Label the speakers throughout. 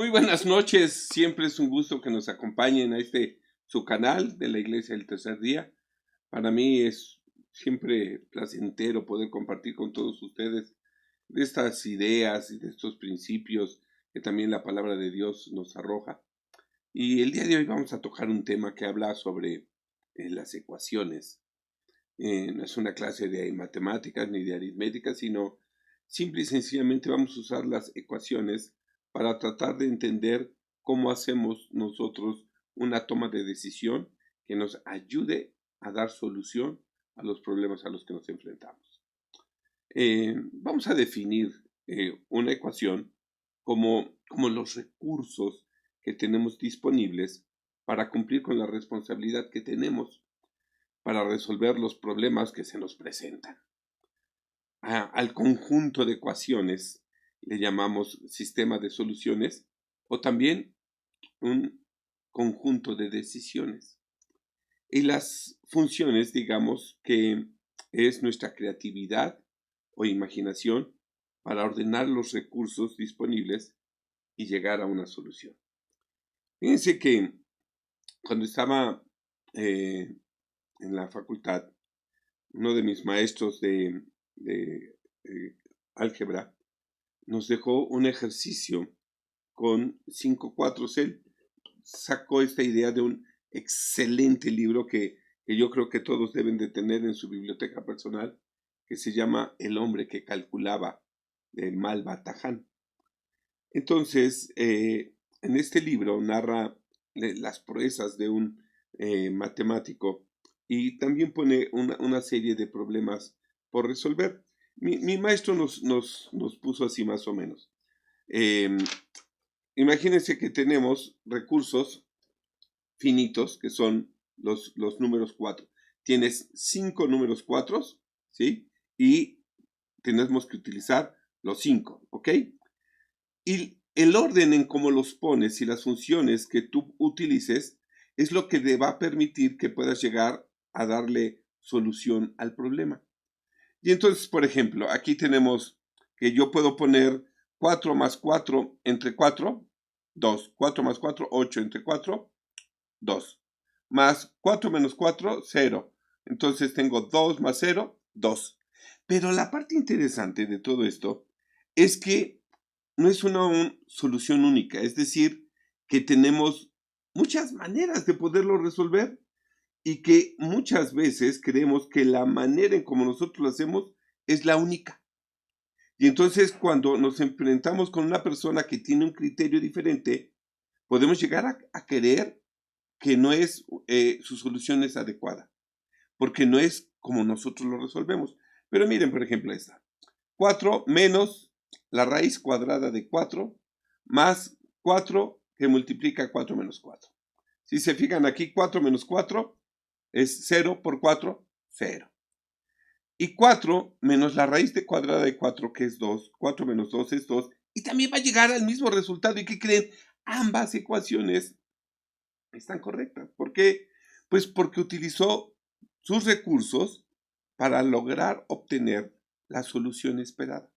Speaker 1: Muy buenas noches, siempre es un gusto que nos acompañen a su canal de la Iglesia del Tercer Día. Para mí es siempre placentero poder compartir con todos ustedes de estas ideas y de estos principios que también la palabra de Dios nos arroja. Y el día de hoy vamos a tocar un tema que habla sobre las ecuaciones. No es una clase de matemáticas ni de aritmética, sino simple y sencillamente vamos a usar las ecuaciones para tratar de entender cómo hacemos nosotros una toma de decisión que nos ayude a dar solución a los problemas a los que nos enfrentamos. Vamos a definir una ecuación como los recursos que tenemos disponibles para cumplir con la responsabilidad que tenemos para resolver los problemas que se nos presentan. Al conjunto de ecuaciones le llamamos sistema de soluciones o también un conjunto de decisiones. Y las funciones, digamos que es nuestra creatividad o imaginación para ordenar los recursos disponibles y llegar a una solución. Fíjense que cuando estaba en la facultad, uno de mis maestros de álgebra nos dejó un ejercicio con 5 cuatros. Él sacó esta idea de un excelente libro que yo creo que todos deben de tener en su biblioteca personal, que se llama El hombre que calculaba, de Malva Taján. Entonces, en este libro narra las proezas de un matemático y también pone una serie de problemas por resolver. Mi maestro nos puso así más o menos. Eh, Imagínense que tenemos recursos finitos, que son los números 4. Tienes 5 números 4, ¿sí? Y tenemos que utilizar los 5, ¿ok? Y el orden en cómo los pones y las funciones que tú utilices es lo que te va a permitir que puedas llegar a darle solución al problema. Y entonces, por ejemplo, aquí tenemos que yo puedo poner 4 más 4 entre 4, 2. 4 más 4, 8 entre 4, 2. Más 4 menos 4, 0. Entonces tengo 2 más 0, 2. Pero la parte interesante de todo esto es que no es una solución única, es decir, que tenemos muchas maneras de poderlo resolver y que muchas veces creemos que la manera en como nosotros lo hacemos es la única. Y entonces cuando nos enfrentamos con una persona que tiene un criterio diferente, podemos llegar a creer que no es su solución es adecuada, porque no es como nosotros lo resolvemos. Pero miren, por ejemplo, esta. 4 menos la raíz cuadrada de 4 más 4 que multiplica 4 menos 4. Si se fijan aquí, 4 menos 4 es 0 por 4, 0. Y 4 menos la raíz de cuadrada de 4, que es 2. 4 menos 2 es 2. Y también va a llegar al mismo resultado. ¿Y qué creen? Ambas ecuaciones están correctas. ¿Por qué? Pues porque utilizó sus recursos para lograr obtener la solución esperada.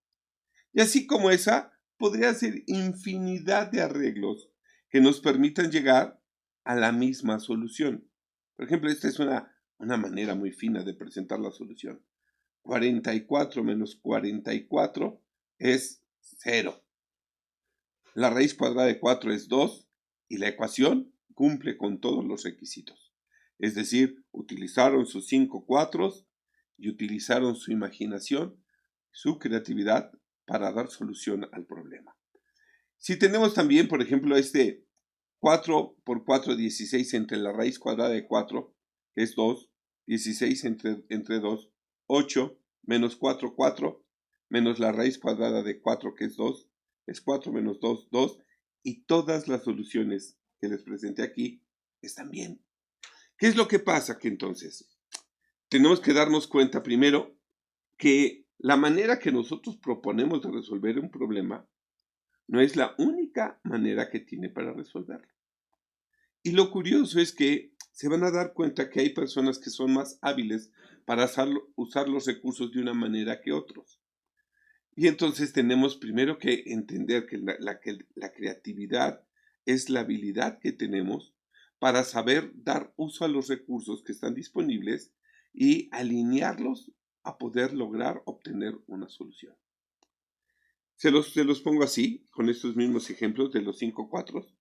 Speaker 1: Y así como esa, podría ser infinidad de arreglos que nos permitan llegar a la misma solución. Por ejemplo, esta es una manera muy fina de presentar la solución. 44 menos 44 es 0. La raíz cuadrada de 4 es 2 y la ecuación cumple con todos los requisitos. Es decir, utilizaron sus 5 cuatros y utilizaron su imaginación, su creatividad para dar solución al problema. Si tenemos también, por ejemplo, 4 por 4, 16 entre la raíz cuadrada de 4, que es 2, 16 entre 2, 8, menos 4, 4, menos la raíz cuadrada de 4, que es 2, es 4 menos 2, 2, y todas las soluciones que les presenté aquí están bien. ¿Qué es lo que pasa? Que entonces tenemos que darnos cuenta primero que la manera que nosotros proponemos de resolver un problema no es la única manera que tiene para resolverlo. Y lo curioso es que se van a dar cuenta que hay personas que son más hábiles para usar los recursos de una manera que otros. Y entonces tenemos primero que entender que la creatividad es la habilidad que tenemos para saber dar uso a los recursos que están disponibles y alinearlos a poder lograr obtener una solución. Se los pongo así, con estos mismos ejemplos de los 5 cuatros.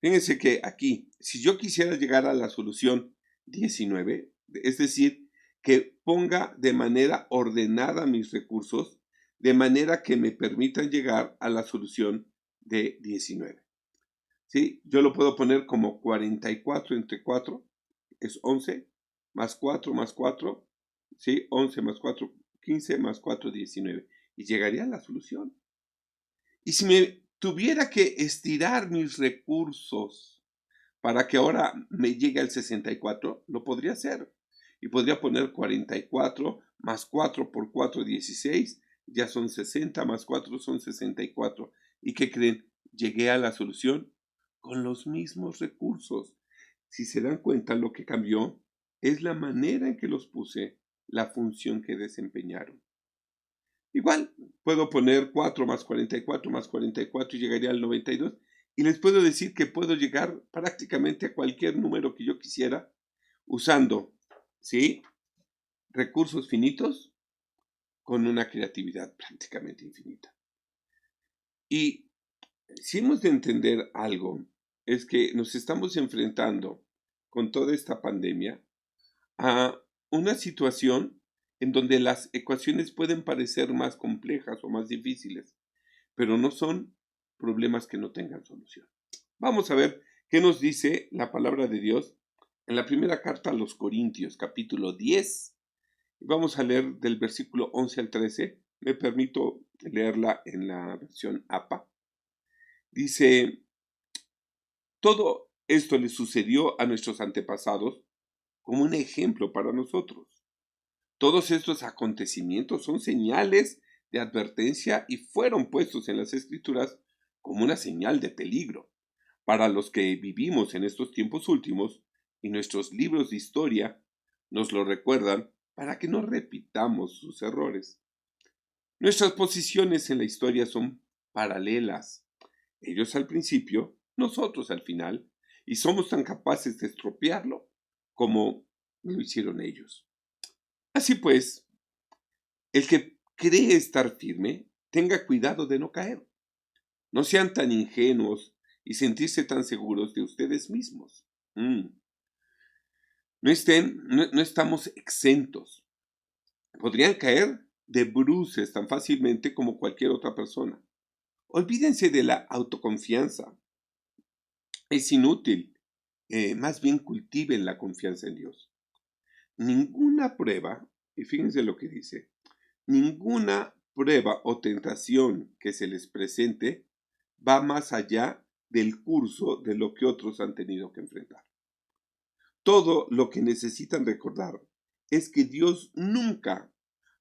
Speaker 1: Fíjense que aquí, si yo quisiera llegar a la solución 19, es decir, que ponga de manera ordenada mis recursos, de manera que me permitan llegar a la solución de 19. ¿Sí? Yo lo puedo poner como 44 entre 4, es 11, más 4 más 4, ¿sí? 11 más 4, 15 más 4, 19. Y llegaría a la solución. Y si me tuviera que estirar mis recursos para que ahora me llegue al 64, lo podría hacer. Y podría poner 44 más 4 por 4, 16, ya son 60, más 4 son 64. ¿Y qué creen? Llegué a la solución con los mismos recursos. Si se dan cuenta, lo que cambió es la manera en que los puse, la función que desempeñaron. Igual, puedo poner 4 más 44 más 44 y llegaría al 92. Y les puedo decir que puedo llegar prácticamente a cualquier número que yo quisiera usando, ¿sí? Recursos finitos con una creatividad prácticamente infinita. Y si hemos de entender algo, es que nos estamos enfrentando con toda esta pandemia a una situación en donde las ecuaciones pueden parecer más complejas o más difíciles, pero no son problemas que no tengan solución. Vamos a ver qué nos dice la palabra de Dios en la primera carta a los Corintios, capítulo 10. Vamos a leer del versículo 11 al 13. Me permito leerla en la versión APA. Dice, todo esto le sucedió a nuestros antepasados como un ejemplo para nosotros. Todos estos acontecimientos son señales de advertencia y fueron puestos en las Escrituras como una señal de peligro para los que vivimos en estos tiempos últimos, y nuestros libros de historia nos lo recuerdan para que no repitamos sus errores. Nuestras posiciones en la historia son paralelas, ellos al principio, nosotros al final, y somos tan capaces de estropearlo como lo hicieron ellos. Así pues, el que cree estar firme, tenga cuidado de no caer. No sean tan ingenuos y sentirse tan seguros de ustedes mismos. No estamos exentos. Podrían caer de bruces tan fácilmente como cualquier otra persona. Olvídense de la autoconfianza. Es inútil. Más bien cultiven la confianza en Dios. Ninguna prueba, y fíjense lo que dice, ninguna prueba o tentación que se les presente va más allá del curso de lo que otros han tenido que enfrentar. Todo lo que necesitan recordar es que Dios nunca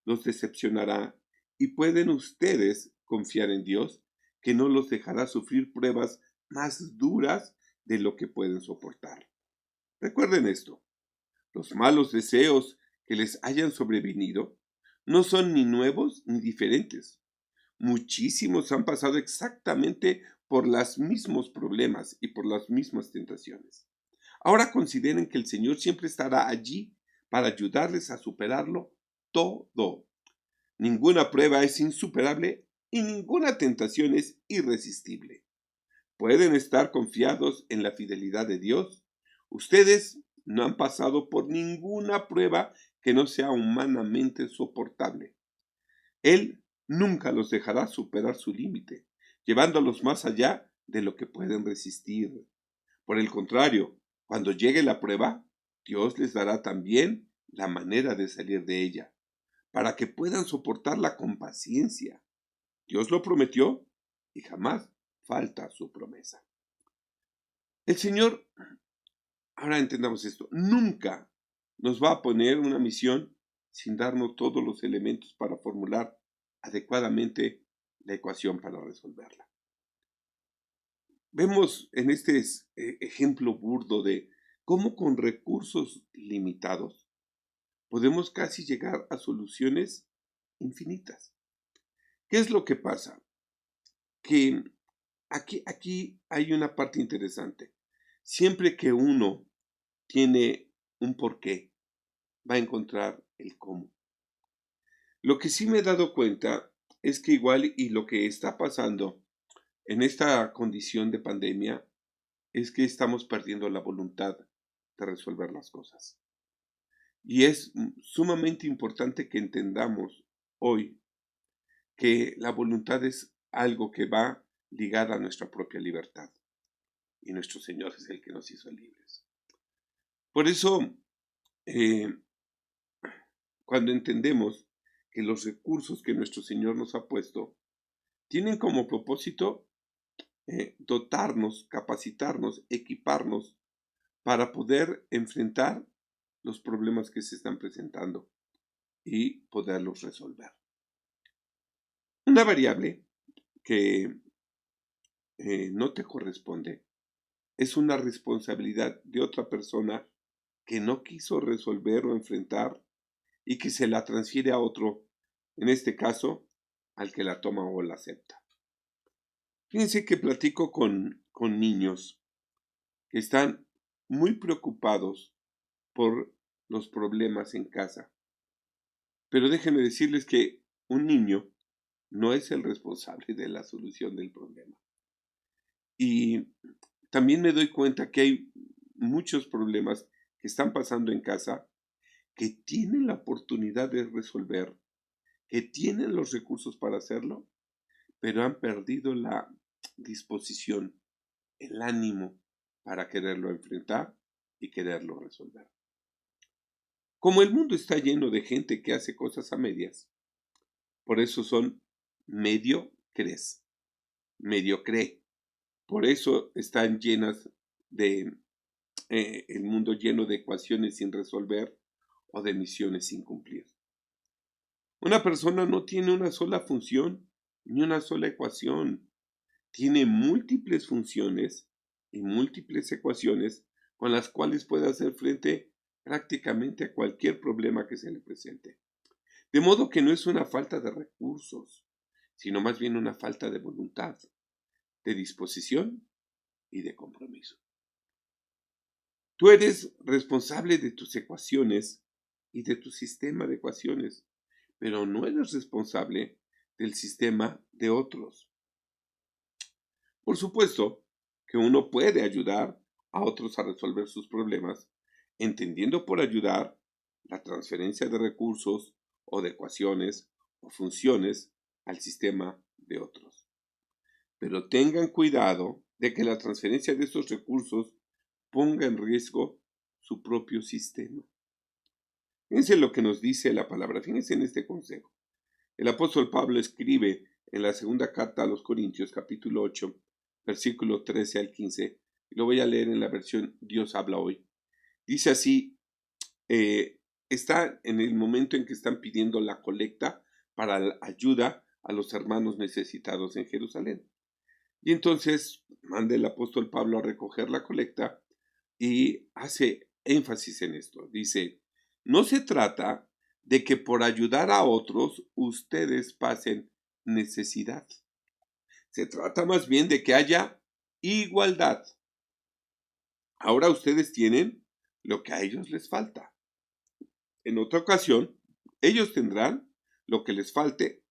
Speaker 1: los decepcionará y pueden ustedes confiar en Dios, que no los dejará sufrir pruebas más duras de lo que pueden soportar. Recuerden esto, los malos deseos que les hayan sobrevenido no son ni nuevos ni diferentes. Muchísimos han pasado exactamente por los mismos problemas y por las mismas tentaciones. Ahora consideren que el Señor siempre estará allí para ayudarles a superarlo todo. Ninguna prueba es insuperable y ninguna tentación es irresistible. Pueden estar confiados en la fidelidad de Dios. Ustedes no han pasado por ninguna prueba que no sea humanamente soportable. Él nunca los dejará superar su límite, llevándolos más allá de lo que pueden resistir. Por el contrario, cuando llegue la prueba, Dios les dará también la manera de salir de ella, para que puedan soportarla con paciencia. Dios lo prometió y jamás falta su promesa. El Señor, ahora entendamos esto, nunca nos va a poner una misión sin darnos todos los elementos para formular adecuadamente la ecuación para resolverla. Vemos en este ejemplo burdo de cómo con recursos limitados podemos casi llegar a soluciones infinitas. ¿Qué es lo que pasa? Que aquí hay una parte interesante. Siempre que uno tiene un porqué, va a encontrar el cómo. Lo que sí me he dado cuenta es que igual y lo que está pasando en esta condición de pandemia es que estamos perdiendo la voluntad de resolver las cosas. Y es sumamente importante que entendamos hoy que la voluntad es algo que va ligada a nuestra propia libertad. Y nuestro Señor es el que nos hizo libres. Por eso, eh, cuando entendemos que los recursos que nuestro Señor nos ha puesto tienen como propósito dotarnos, capacitarnos, equiparnos para poder enfrentar los problemas que se están presentando y poderlos resolver. Una variable que no te corresponde es una responsabilidad de otra persona que no quiso resolver o enfrentar y que se la transfiere a otro, en este caso, al que la toma o la acepta. Fíjense que platico con niños que están muy preocupados por los problemas en casa. Pero déjenme decirles que un niño no es el responsable de la solución del problema. Y también me doy cuenta que hay muchos problemas que están pasando en casa que tienen la oportunidad de resolver, que tienen los recursos para hacerlo, pero han perdido la disposición, el ánimo para quererlo enfrentar y quererlo resolver. Como el mundo está lleno de gente que hace cosas a medias, por eso son mediocres, mediocre. Por eso están llenas de el mundo lleno de ecuaciones sin resolver o de misiones sin cumplir. Una persona no tiene una sola función ni una sola ecuación. Tiene múltiples funciones y múltiples ecuaciones con las cuales puede hacer frente prácticamente a cualquier problema que se le presente. De modo que no es una falta de recursos, sino más bien una falta de voluntad, de disposición y de compromiso. Tú eres responsable de tus ecuaciones y de tu sistema de ecuaciones, pero no eres responsable del sistema de otros. Por supuesto que uno puede ayudar a otros a resolver sus problemas, entendiendo por ayudar la transferencia de recursos o de ecuaciones o funciones al sistema de otros. Pero tengan cuidado de que la transferencia de esos recursos ponga en riesgo su propio sistema. Fíjense lo que nos dice la palabra, fíjense en este consejo. El apóstol Pablo escribe en la segunda carta a los Corintios, capítulo 8, versículo 13 al 15, y lo voy a leer en la versión Dios habla hoy. Dice así, está en el momento en que están pidiendo la colecta para la ayuda a los hermanos necesitados en Jerusalén. Y entonces manda el apóstol Pablo a recoger la colecta y hace énfasis en esto. Dice, no se trata de que por ayudar a otros ustedes pasen necesidad. Se trata más bien de que haya igualdad. Ahora ustedes tienen lo que a ellos les falta. En otra ocasión, ellos tendrán lo que les falte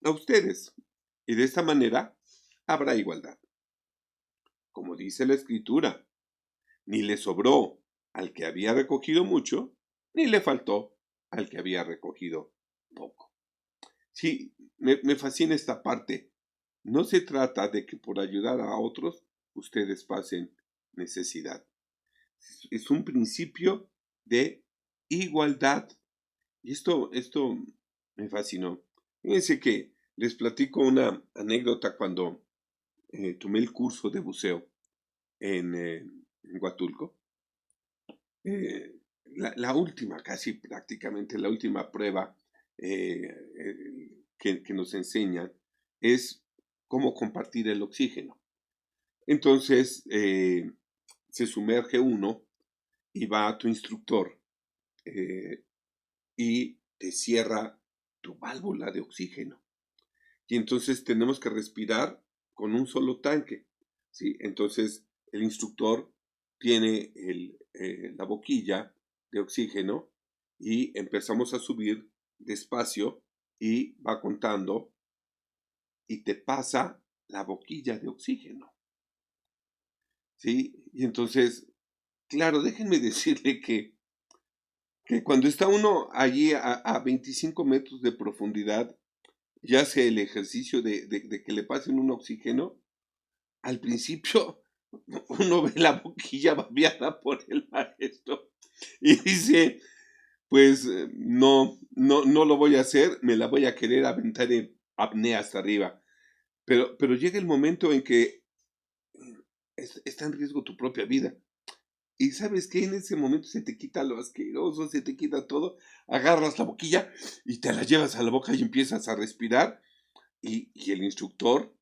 Speaker 1: a ustedes. Y de esta manera habrá igualdad. Como dice la Escritura, ni le sobró al que había recogido mucho, ni le faltó al que había recogido poco. Sí, me fascina esta parte. No se trata de que por ayudar a otros ustedes pasen necesidad. Es un principio de igualdad. Y esto me fascinó. Fíjense que les platico una anécdota cuando tomé el curso de buceo en Huatulco. La última, casi prácticamente la última prueba que nos enseñan es cómo compartir el oxígeno. Entonces, se sumerge uno y va a tu instructor y te cierra tu válvula de oxígeno. y entonces tenemos que respirar con un solo tanque, ¿sí? Entonces el instructor tiene la boquilla de oxígeno y empezamos a subir despacio y va contando y te pasa la boquilla de oxígeno, ¿sí? Y entonces, claro, déjenme decirle que cuando está uno allí a 25 metros de profundidad y hace el ejercicio de que le pasen un oxígeno, al principio uno ve la boquilla babeada por el maestro y dice, pues no lo voy a hacer, me la voy a querer aventar en apnea hasta arriba. Pero llega el momento en que está en riesgo tu propia vida. Y sabes que en ese momento se te quita lo asqueroso, se te quita todo, agarras la boquilla y te la llevas a la boca y empiezas a respirar y el instructor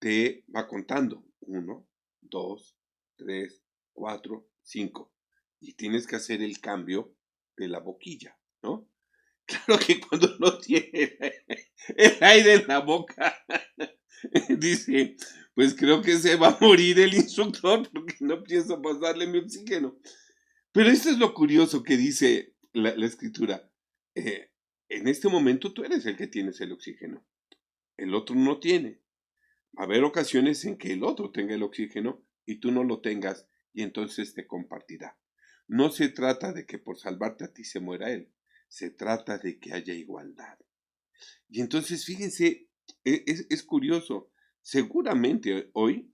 Speaker 1: te va contando. 1, 2, 3, 4, 5. Y tienes que hacer el cambio de la boquilla, ¿no? Claro que cuando no tiene el aire en la boca, dice, pues creo que se va a morir el instructor porque no pienso pasarle mi oxígeno. Pero esto es lo curioso que dice la escritura. Eh, en este momento tú eres el que tienes el oxígeno. El otro no tiene. Va a haber ocasiones en que el otro tenga el oxígeno y tú no lo tengas y entonces te compartirá. No se trata de que por salvarte a ti se muera él. Se trata de que haya igualdad. Y entonces, fíjense, es curioso. Seguramente hoy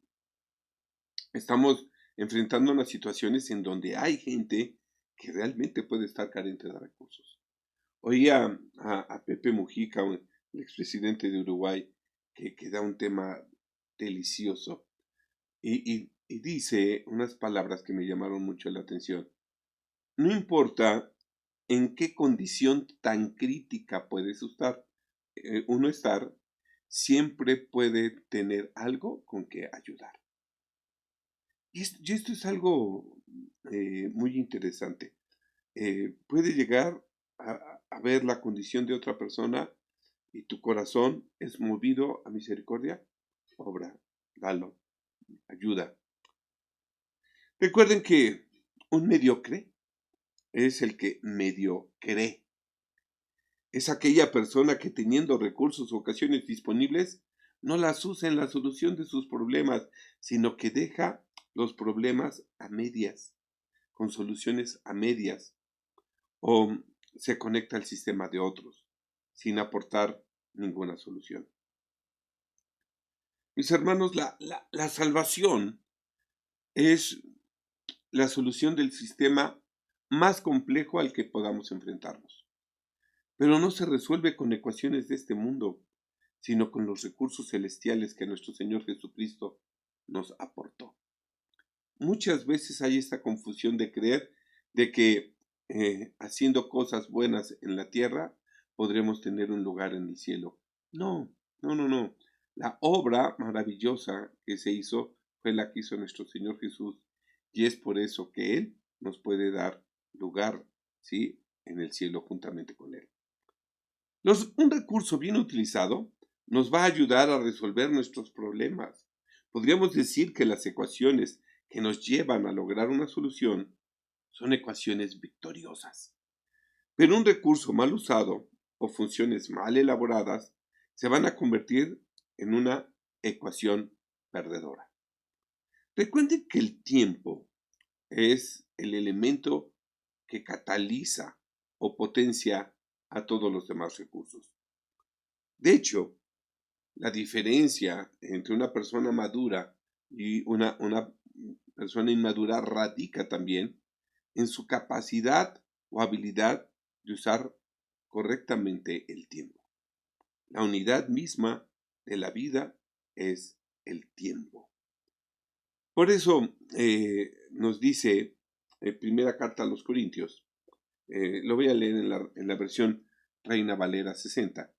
Speaker 1: estamos enfrentando unas situaciones en donde hay gente que realmente puede estar carente de recursos. Oía a Pepe Mujica, el expresidente de Uruguay, que da un tema delicioso y dice unas palabras que me llamaron mucho la atención. No importa en qué condición tan crítica puedes uno estar, siempre puede tener algo con que ayudar. Y esto es algo muy interesante. Puede llegar a ver la condición de otra persona y tu corazón es movido a misericordia, obra, dalo, ayuda. Recuerden que un mediocre es el que medio cree. Es aquella persona que teniendo recursos o ocasiones disponibles, no las usa en la solución de sus problemas, sino que deja los problemas a medias, con soluciones a medias, o se conecta al sistema de otros, sin aportar ninguna solución. Mis hermanos, la salvación es la solución del sistema más complejo al que podamos enfrentarnos. Pero no se resuelve con ecuaciones de este mundo, sino con los recursos celestiales que nuestro Señor Jesucristo nos aportó. Muchas veces hay esta confusión de creer de que haciendo cosas buenas en la tierra podremos tener un lugar en el cielo. No, no, no, no. La obra maravillosa que se hizo fue la que hizo nuestro Señor Jesús y es por eso que Él nos puede dar lugar, ¿sí?, en el cielo juntamente con Él. Un recurso bien utilizado nos va a ayudar a resolver nuestros problemas. Podríamos decir que las ecuaciones que nos llevan a lograr una solución son ecuaciones victoriosas. Pero un recurso mal usado o funciones mal elaboradas se van a convertir en una ecuación perdedora. Recuerden que el tiempo es el elemento que cataliza o potencia a todos los demás recursos. De hecho, la diferencia entre una persona madura y una persona inmadura radica también en su capacidad o habilidad de usar correctamente el tiempo. La unidad misma de la vida es el tiempo. Por eso nos dice primera carta a los Corintios, lo voy a leer en la versión Reina Valera 60.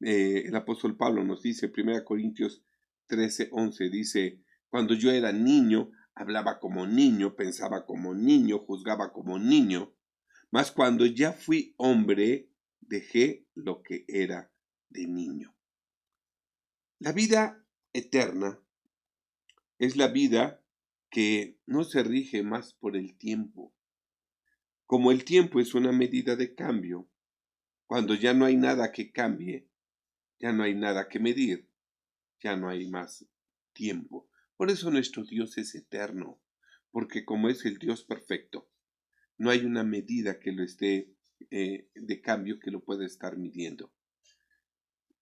Speaker 1: El apóstol Pablo nos dice, 1 Corintios 13:11, dice, cuando yo era niño, hablaba como niño, pensaba como niño, juzgaba como niño, mas cuando ya fui hombre, dejé lo que era de niño. La vida eterna es la vida que no se rige más por el tiempo. Como el tiempo es una medida de cambio, cuando ya no hay nada que cambie, ya no hay nada que medir, ya no hay más tiempo. Por eso nuestro Dios es eterno, porque como es el Dios perfecto, no hay una medida que lo esté de cambio que lo pueda estar midiendo.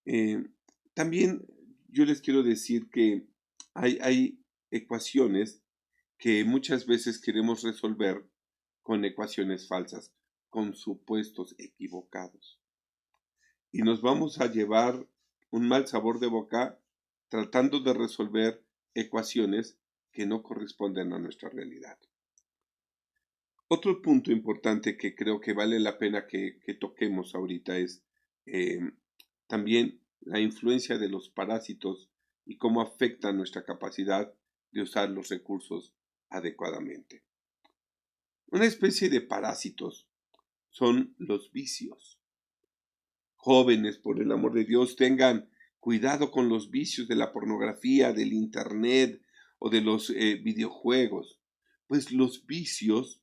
Speaker 1: Eh, También yo les quiero decir que hay ecuaciones que muchas veces queremos resolver con ecuaciones falsas, con supuestos equivocados. Y nos vamos a llevar un mal sabor de boca tratando de resolver ecuaciones que no corresponden a nuestra realidad. Otro punto importante que creo que vale la pena que toquemos ahorita es eh, también la influencia de los parásitos y cómo afecta nuestra capacidad de usar los recursos adecuadamente. Una especie de parásitos son los vicios. Jóvenes, por el amor de Dios, tengan cuidado con los vicios de la pornografía, del internet o de los videojuegos, pues los vicios,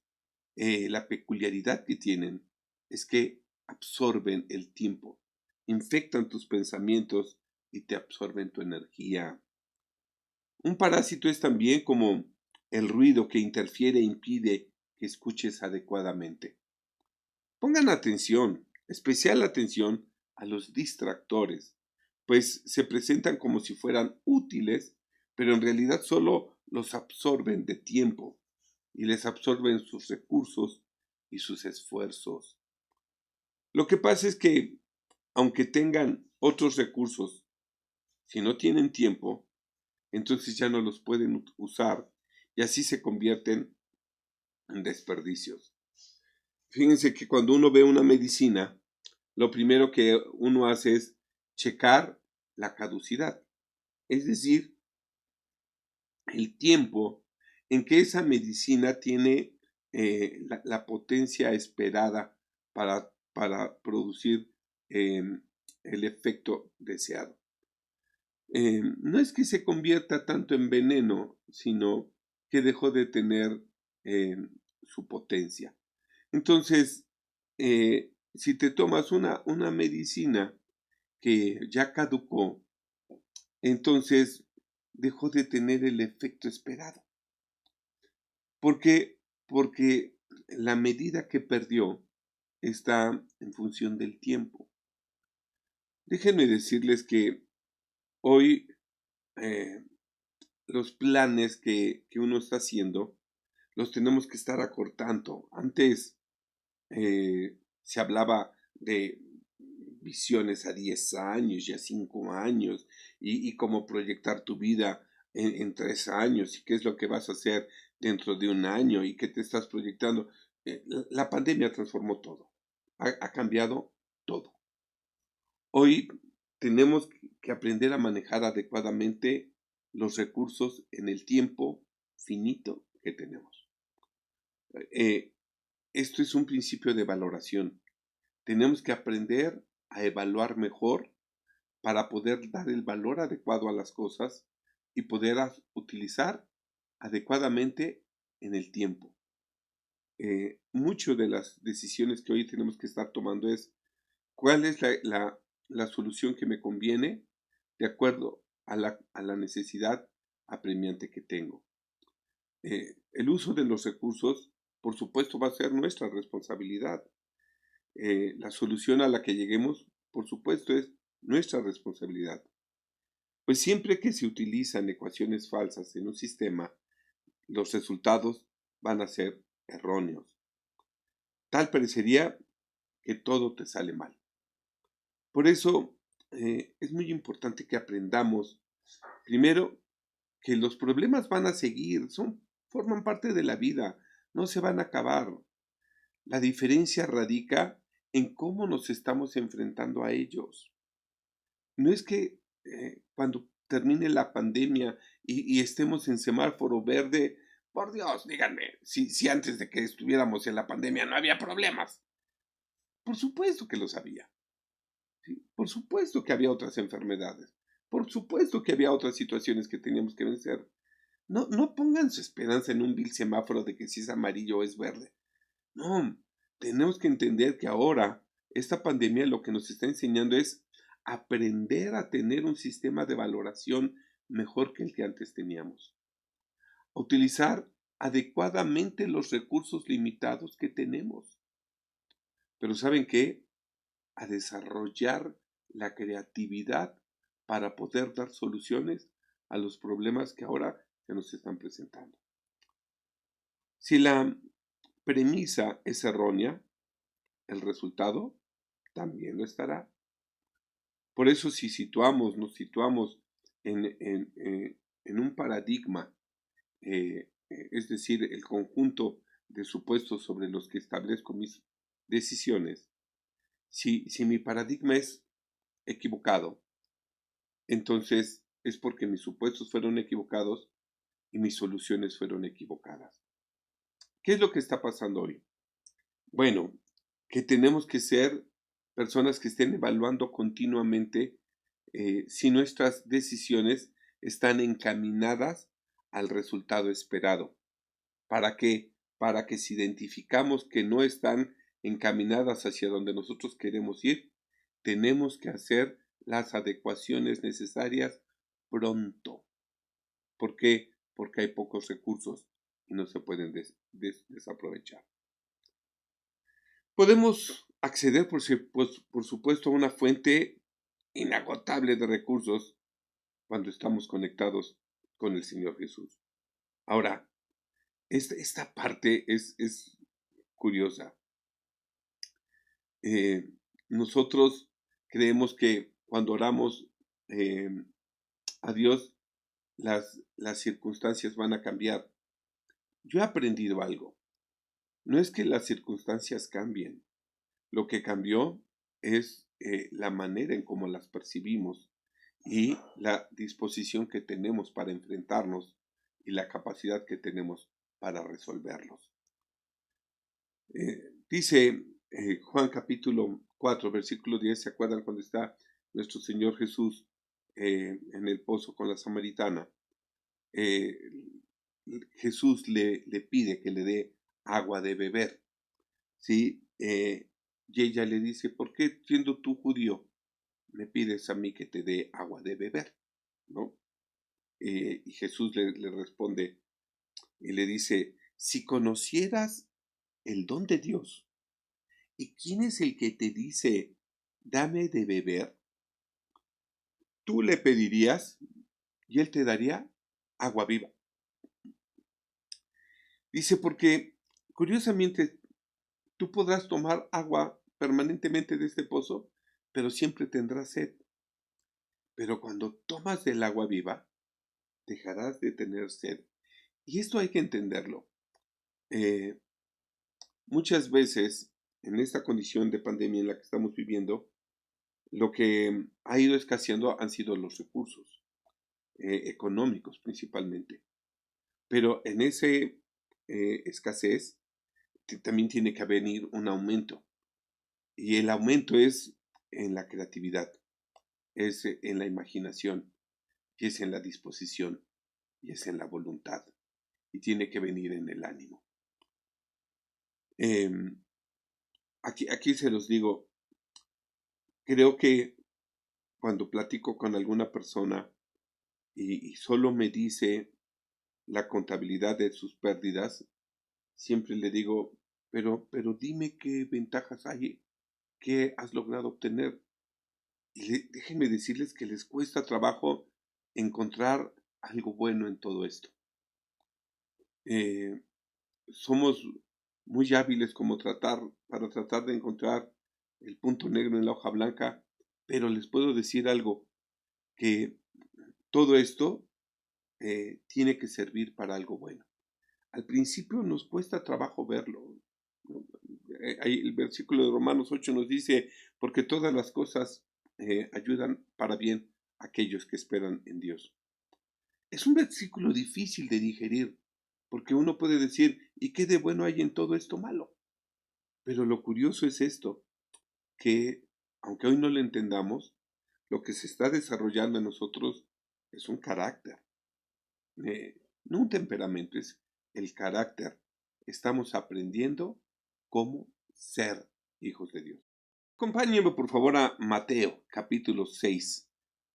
Speaker 1: la peculiaridad que tienen es que absorben el tiempo, infectan tus pensamientos y te absorben tu energía. Un parásito es también como el ruido que interfiere e impide que escuches adecuadamente. Pongan atención, especial atención a los distractores, pues se presentan como si fueran útiles, pero en realidad solo los absorben de tiempo y les absorben sus recursos y sus esfuerzos. Lo que pasa es que, aunque tengan otros recursos, si no tienen tiempo, entonces ya no los pueden usar y así se convierten en desperdicios. Fíjense que cuando uno ve una medicina, lo primero que uno hace es checar la caducidad, es decir, el tiempo en que esa medicina tiene la potencia esperada para producir el efecto deseado. No es que se convierta tanto en veneno, sino que dejó de tener eh, su potencia. Entonces, si te tomas una medicina que ya caducó, entonces dejó de tener el efecto esperado. ¿Por qué? Porque la medida que perdió está en función del tiempo. Déjenme decirles que hoy eh, los planes que uno está haciendo los tenemos que estar acortando. Antes se hablaba de visiones a 10 años y a 5 años y cómo proyectar tu vida en 3 años y qué es lo que vas a hacer dentro de un año y qué te estás proyectando. La pandemia transformó todo, ha cambiado todo. Hoy tenemos que aprender a manejar adecuadamente los recursos en el tiempo finito que tenemos. Eh, Esto es un principio de valoración. Tenemos que aprender a evaluar mejor para poder dar el valor adecuado a las cosas y poder utilizar adecuadamente en el tiempo. Mucho de las decisiones que hoy tenemos que estar tomando es cuál es la solución que me conviene de acuerdo a la necesidad apremiante que tengo. El uso de los recursos, por supuesto, va a ser nuestra responsabilidad. La solución a la que lleguemos, por supuesto, es nuestra responsabilidad. Pues siempre que se utilizan ecuaciones falsas en un sistema, los resultados van a ser erróneos. Tal parecería que todo te sale mal. Por eso es muy importante que aprendamos, primero, que los problemas van a seguir, forman parte de la vida, no se van a acabar. La diferencia radica en cómo nos estamos enfrentando a ellos. No es que cuando termine la pandemia y estemos en semáforo verde, por Dios, díganme, si antes de que estuviéramos en la pandemia no había problemas. Por supuesto que los había. ¿Sí? Por supuesto que había otras enfermedades. Por supuesto que había otras situaciones que teníamos que vencer. No pongan su esperanza en un vil semáforo de que si es amarillo o es verde. No, tenemos que entender que ahora esta pandemia lo que nos está enseñando es aprender a tener un sistema de valoración mejor que el que antes teníamos. A utilizar adecuadamente los recursos limitados que tenemos. Pero ¿saben qué? A desarrollar la creatividad para poder dar soluciones a los problemas que ahora se nos están presentando. Si la premisa es errónea, el resultado también lo estará. Por eso si nos situamos en un paradigma, es decir, el conjunto de supuestos sobre los que establezco mis decisiones, si mi paradigma es equivocado, entonces es porque mis supuestos fueron equivocados y mis soluciones fueron equivocadas. ¿Qué es lo que está pasando hoy? Bueno, que tenemos que ser personas que estén evaluando continuamente si nuestras decisiones están encaminadas al resultado esperado. ¿Para qué? Para que si identificamos que no están encaminadas hacia donde nosotros queremos ir, tenemos que hacer las adecuaciones necesarias pronto. ¿Por qué? Porque hay pocos recursos y no se pueden desaprovechar. Podemos acceder, por supuesto, a una fuente inagotable de recursos cuando estamos conectados con el Señor Jesús. Ahora, esta parte es curiosa. Nosotros creemos que cuando oramos a Dios, las circunstancias van a cambiar. Yo he aprendido algo. No es que las circunstancias cambien. Lo que cambió es la manera en cómo las percibimos y la disposición que tenemos para enfrentarnos y la capacidad que tenemos para resolverlos. Dice Juan capítulo 4, versículo 10, ¿se acuerdan cuando está nuestro Señor Jesús en el pozo con la samaritana? Jesús le pide que le dé agua de beber, ¿sí? Y ella le dice, ¿por qué siendo tú judío me pides a mí que te dé agua de beber? ¿No? Y Jesús le responde y le dice, si conocieras el don de Dios, ¿y quién es el que te dice, dame de beber? Tú le pedirías y él te daría agua viva. Dice, porque curiosamente tú podrás tomar agua permanentemente de este pozo, pero siempre tendrás sed. Pero cuando tomas del agua viva, dejarás de tener sed. Y esto hay que entenderlo. Muchas veces, en esta condición de pandemia en la que estamos viviendo, lo que ha ido escaseando han sido los recursos económicos principalmente. Pero en ese escasez también tiene que venir un aumento. Y el aumento es en la creatividad, es en la imaginación, y es en la disposición, y es en la voluntad. Y tiene que venir en el ánimo. Aquí se los digo, creo que cuando platico con alguna persona y solo me dice la contabilidad de sus pérdidas, siempre le digo, pero dime qué ventajas hay, qué has logrado obtener. Y déjenme decirles que les cuesta trabajo encontrar algo bueno en todo esto. Somos muy hábiles para tratar de encontrar el punto negro en la hoja blanca, pero les puedo decir algo, que todo esto tiene que servir para algo bueno. Al principio nos cuesta trabajo verlo. Ahí el versículo de Romanos 8 nos dice, porque todas las cosas ayudan para bien a aquellos que esperan en Dios. Es un versículo difícil de digerir, porque uno puede decir, ¿y qué de bueno hay en todo esto malo? Pero lo curioso es esto, que aunque hoy no lo entendamos, lo que se está desarrollando en nosotros es un carácter, no un temperamento, es el carácter. Estamos aprendiendo cómo ser hijos de Dios. Acompáñenme por favor a Mateo, capítulo 6,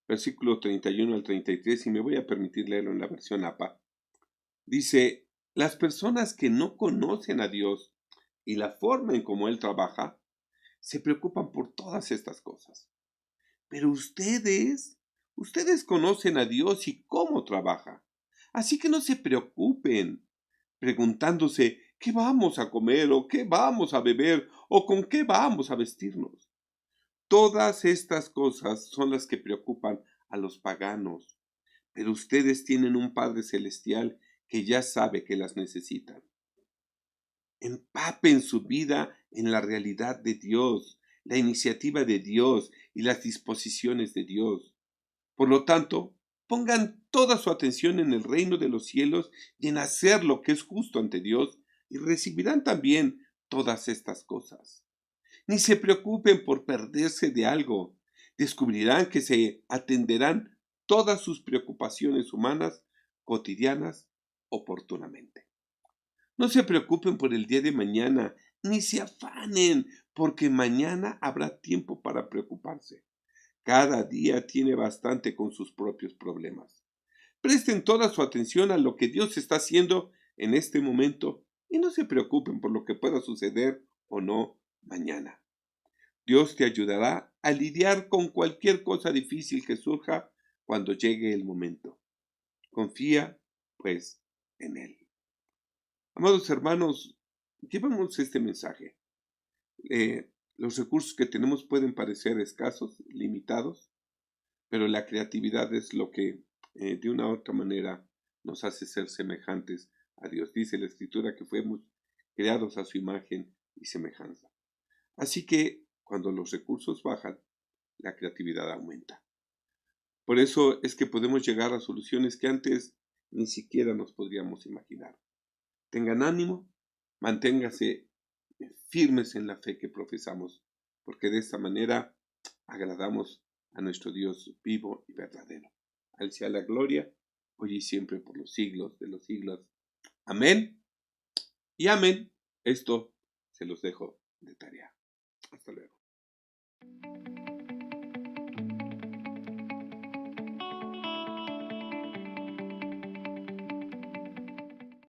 Speaker 1: versículo 31 al 33, y me voy a permitir leerlo en la versión APA. Dice, las personas que no conocen a Dios y la forma en cómo Él trabaja, se preocupan por todas estas cosas. Pero ustedes conocen a Dios y cómo trabaja. Así que no se preocupen preguntándose qué vamos a comer o qué vamos a beber o con qué vamos a vestirnos. Todas estas cosas son las que preocupan a los paganos, pero ustedes tienen un Padre Celestial que ya sabe que las necesitan. Empapen su vida en la realidad de Dios, la iniciativa de Dios y las disposiciones de Dios. Por lo tanto, pongan toda su atención en el reino de los cielos y en hacer lo que es justo ante Dios, y recibirán también todas estas cosas. Ni se preocupen por perderse de algo. Descubrirán que se atenderán todas sus preocupaciones humanas cotidianas oportunamente. No se preocupen por el día de mañana, ni se afanen, porque mañana habrá tiempo para preocuparse. Cada día tiene bastante con sus propios problemas. Presten toda su atención a lo que Dios está haciendo en este momento y no se preocupen por lo que pueda suceder o no mañana. Dios te ayudará a lidiar con cualquier cosa difícil que surja cuando llegue el momento. Confía, pues, en Él. Amados hermanos, llevamos este mensaje. Los recursos que tenemos pueden parecer escasos, limitados, pero la creatividad es lo que de una u otra manera nos hace ser semejantes a Dios. Dice la Escritura que fuimos creados a su imagen y semejanza. Así que cuando los recursos bajan, la creatividad aumenta. Por eso es que podemos llegar a soluciones que antes ni siquiera nos podríamos imaginar. Tengan ánimo, manténgase firmes en la fe que profesamos, porque de esta manera agradamos a nuestro Dios vivo y verdadero. Al sea la gloria, hoy y siempre por los siglos de los siglos. Amén y amén. Esto se los dejo de tarea. Hasta luego.